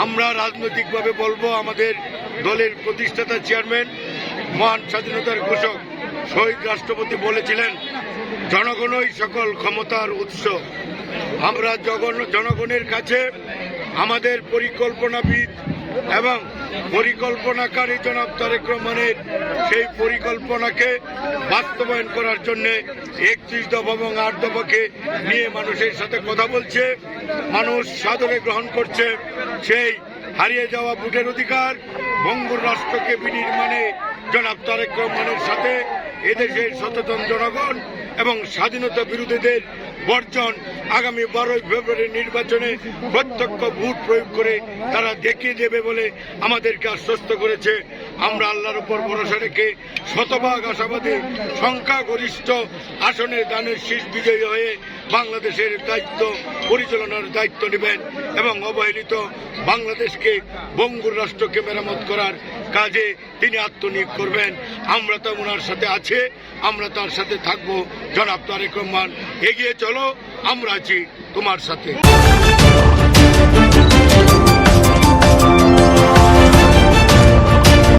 আমরা রাজনৈতিকভাবে বলবো, আমাদের দলের প্রতিষ্ঠাতা চেয়ারম্যান মহান স্বাধীনতার ঘোষক শহীদ রাষ্ট্রপতি বলেছিলেন, জনগণই সকল ক্ষমতার উৎস। আমরা জনগণের কাছে আমাদের পরিকল্পনাবিদ এবং পরিকল্পনাকারী জনাব তারেক রহমানের সেই পরিকল্পনাকে বাস্তবায়ন করার জন্য 31 দফা এবং 8 দফাকে নিয়ে মানুষের সাথে কথা বলছে। মানুষ সাদরে গ্রহণ করছে সেই হারিয়ে যাওয়া ভোটের অধিকার, ভঙ্গুর রাষ্ট্রকে বিনির্মাণে জনাব তারেক রহমানের সাথে এদেশের সচেতন জনগণ এবং স্বাধীনতা বিরোধীদের বর্জন আগামী 12 ফেব্রুয়ারি নির্বাচনে প্রত্যক্ষ ভোট প্রয়োগ করে তারা দেখিয়ে দেবে বলে আমাদেরকে আশ্বস্ত করেছে। আমরা আল্লাহর উপর ভরসা রেখে শতভাগ আশাবাদী, সংখ্যাগরিষ্ঠ আসনের দানের শীষ বিজয়ী হয়ে বাংলাদেশের দায়িত্ব পরিচালনার দায়িত্ব নেবেন এবং অবহেলিত বাংলাদেশকে ভঙ্গুর রাষ্ট্রকে মেরামত করার কাজে তিনি আত্মনিয়োগ করবেন। আমরা তো ওনার সাথে আছি, আমরা তার সাথে থাকবো। জনাব তারেক রহমান, এগিয়ে চলো, আমরা আছি তোমার সাথে।